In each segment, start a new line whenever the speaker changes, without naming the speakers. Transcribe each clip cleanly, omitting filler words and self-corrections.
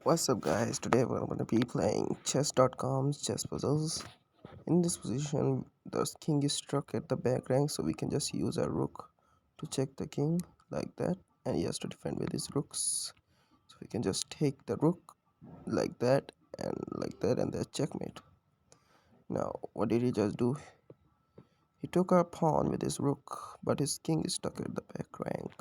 What's up, guys? Today we're going to be playing chess.com's chess puzzles. In this position, the king is struck at the back rank, so we can just use our rook to check the king like that, and he has to defend with his rooks. So we can just take the rook like that, and that's checkmate. Now, what did he just do? He took our pawn with his rook, but his king is stuck at the back rank.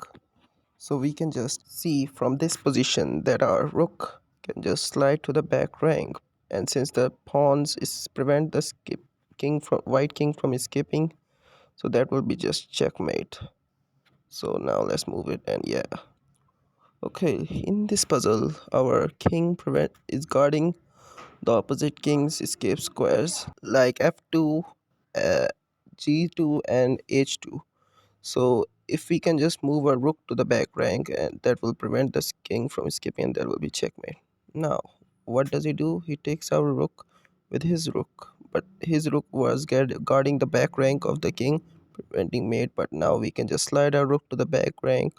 So we can just see from this position that our rook can just slide to the back rank, and since the pawns is prevent the white king from escaping, so that will be just checkmate. So now let's move it, and yeah. Okay, in this puzzle our king prevent is guarding the opposite king's escape squares like f2, uh, g2 and h2. So if we can just move our rook to the back rank, and that will prevent the king from escaping, and that will be checkmate. Now, what does he do? He takes our rook with his rook, but his rook was guarding the back rank of the king, preventing mate. But now we can just slide our rook to the back rank,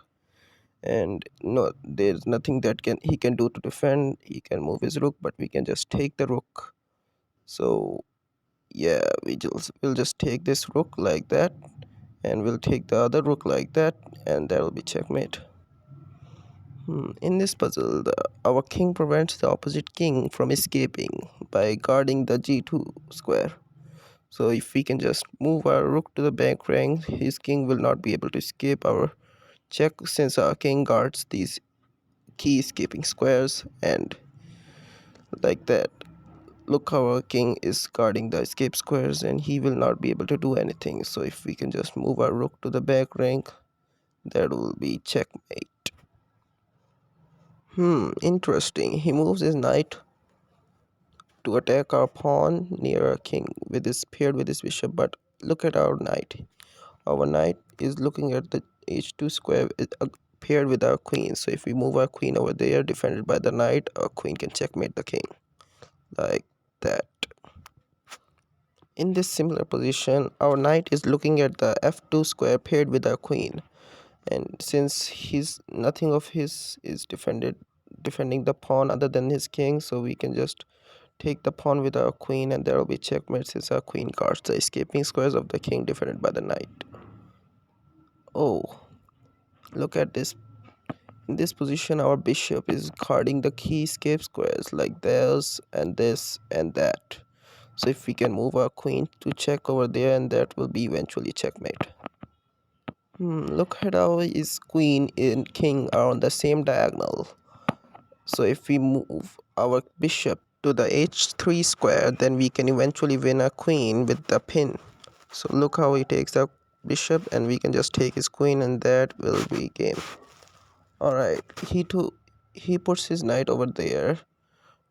and no, there's nothing that he can do to defend. He can move his rook, but we can just take the rook. So yeah, we'll just take this rook like that, and we'll take the other rook like that, and that will be checkmate. In this puzzle, our king prevents the opposite king from escaping by guarding the g2 square. So if we can just move our rook to the back rank, his king will not be able to escape our check, since our king guards these key escaping squares, and like that. Look how our king is guarding the escape squares, and he will not be able to do anything. So if we can just move our rook to the back rank, that will be checkmate. Interesting. He moves his knight to attack our pawn near our king with his paired with his bishop, but look at our knight. Our knight is looking at the h2 square paired with our queen. So if we move our queen over there, defended by the knight, our queen can checkmate the king like that. In this similar position, our knight is looking at the f2 square paired with our queen, and since he's nothing of his is defending the pawn other than his king, so we can just take the pawn with our queen, and there will be checkmate since our queen guards the escaping squares of the king defended by the knight. Oh, look at this. In this position, our bishop is guarding the key escape squares like this and this and that. So if we can move our queen to check over there, and that will be eventually checkmate. Look at how his queen and king are on the same diagonal. So if we move our bishop to the h3 square, then we can eventually win a queen with the pin. So look how he takes the bishop, and we can just take his queen, and that will be game. Alright, he puts his knight over there,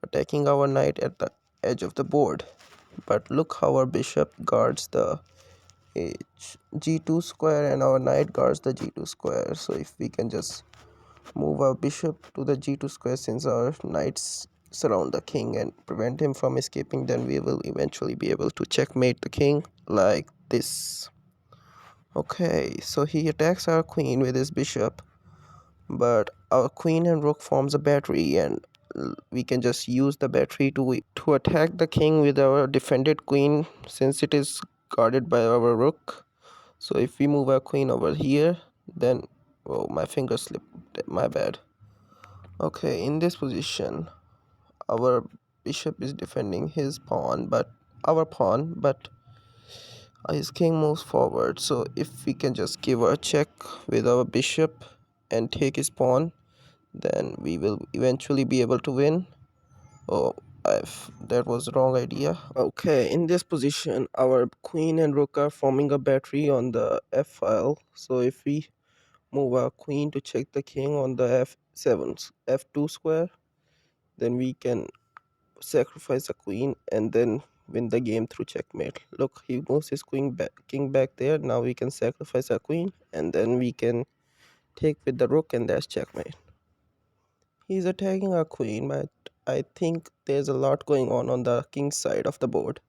attacking our knight at the edge of the board. But look how our bishop guards the g2 square, and our knight guards the g2 square. So if we can just move our bishop to the g2 square, since our knights surround the king and prevent him from escaping, then we will eventually be able to checkmate the king like this. Okay, so he attacks our queen with his bishop, but our queen and rook forms a battery, and we can just use the battery to attack the king with our defended queen, since it is guarded by our rook. So if we move our queen over here, then oh, my finger slipped, my bad. Okay, in this position, our bishop is defending his pawn, but his king moves forward. So if we can just give a check with our bishop and take his pawn, then we will eventually be able to win. Oh, that was the wrong idea. Okay, in this position, our queen and rook are forming a battery on the f file. So if we move our queen to check the king on the f2 square, then we can sacrifice a queen and then win the game through checkmate. Look, he moves his king back there. Now we can sacrifice a queen, and then we can take with the rook, and that's checkmate. He's attacking our queen, but I think there's a lot going on the king's side of the board.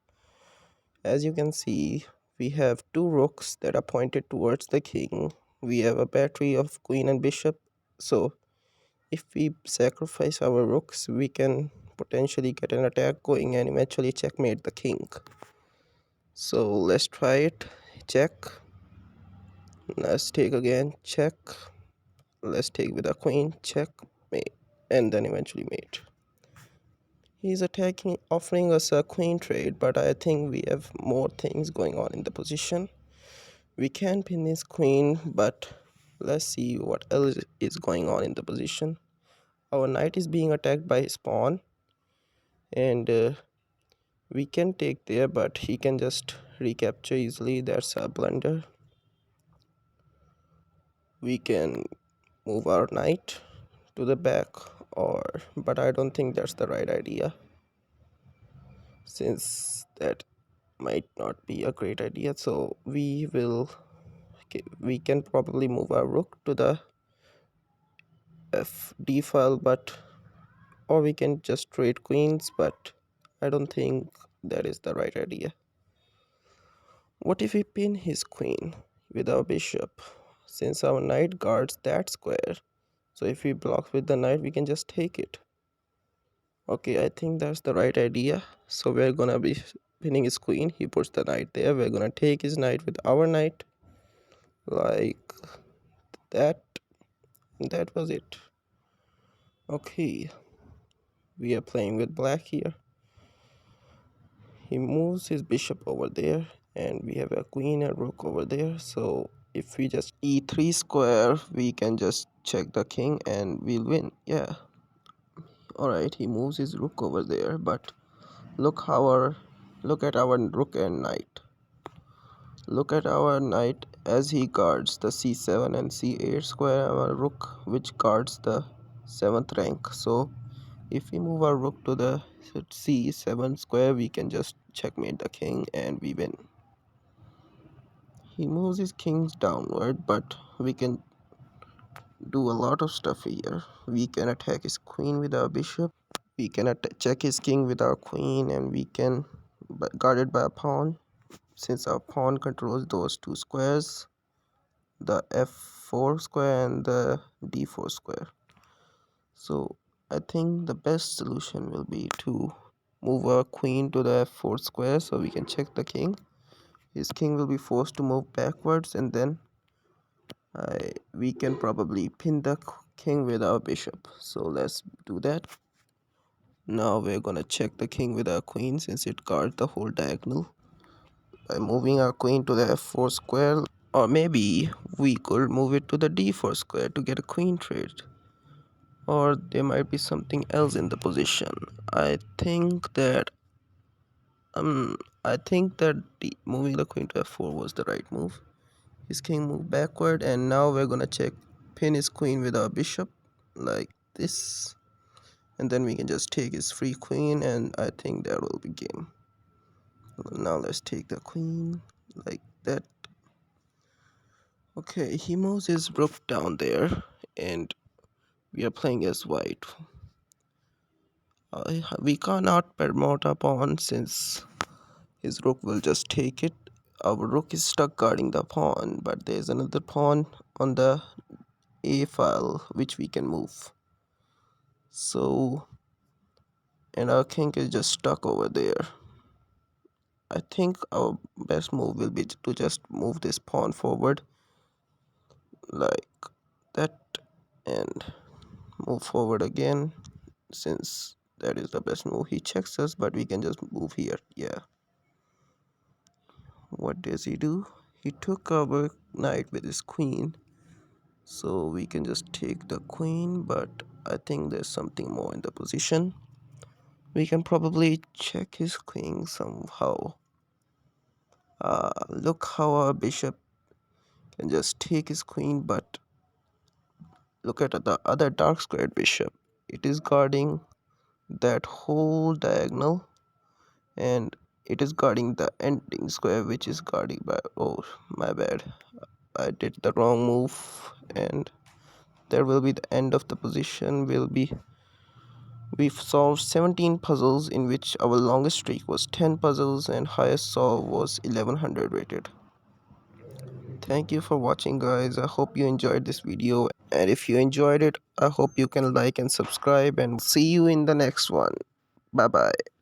As you can see, we have two rooks that are pointed towards the king. We have a battery of queen and bishop. So if we sacrifice our rooks, we can potentially get an attack going and eventually checkmate the king. So let's try it. Check. Let's take again. Check. Let's take with a queen. Check. Mate. And then eventually mate. He's attacking, offering us a queen trade, but I think we have more things going on in the position. We can pin his queen, but let's see what else is going on in the position. Our knight is being attacked by his pawn, and we can take there, but he can just recapture easily. That's a blunder. We can move our knight to the back, but I don't think that's the right idea, since that might not be a great idea. So we can probably move our rook to the fd file, but or we can just trade queens, but I don't think that is the right idea. What if we pin his queen with our bishop, since our knight guards that square? So if we block with the knight, we can just take it. Okay, I think that's the right idea. So we're gonna be pinning his queen. He puts the knight there. We're gonna take his knight with our knight, like that. That was it. Okay, we are playing with black here. He moves his bishop over there, and we have a queen and rook over there. So if we just e3 square, we can just check the king and we'll win. Yeah. Alright, he moves his rook over there, but look at our rook and knight. Look at our knight as he guards the c7 and c8 square, our rook which guards the 7th rank. So if we move our rook to the c7 square, we can just checkmate the king and we win. He moves his kings downward, but we can do a lot of stuff here. We can attack his queen with our bishop. We can check his king with our queen, and we can guard it by a pawn. Since our pawn controls those two squares, the f4 square and the d4 square. So I think the best solution will be to move our queen to the f4 square so we can check the king. His king will be forced to move backwards, and then we can probably pin the king with our bishop. So let's do that. Now we're gonna check the king with our queen, since it guards the whole diagonal, by moving our queen to the f4 square. Or maybe we could move it to the d4 square to get a queen trade. Or there might be something else in the position. I think that moving the queen to f4 was the right move. His king moved backward, and now we're gonna check pin his queen with our bishop like this, and then we can just take his free queen, and I think that will be game. Now let's take the queen like that. Okay, he moves his rook down there, and we are playing as white. We cannot promote a pawn, since his rook will just take it. Our rook is stuck guarding the pawn, but there's another pawn on the a file which we can move. So, and our king is just stuck over there. I think our best move will be to just move this pawn forward like that, and move forward again, since that is the best move. He checks us, but we can just move here. Yeah. What does he do? He took our knight with his queen, so we can just take the queen, but I think there's something more in the position. We can probably check his queen somehow. Look how our bishop can just take his queen, but look at the other dark squared bishop. It is guarding that whole diagonal, and it is guarding the ending square, which is guarding by, oh my bad, I did the wrong move, and there will be the end of the position. We've solved 17 puzzles, in which our longest streak was 10 puzzles and highest solve was 1100 rated. Thank you for watching, guys. I hope you enjoyed this video, and if you enjoyed it, I hope you can like and subscribe, and see you in the next one. Bye bye.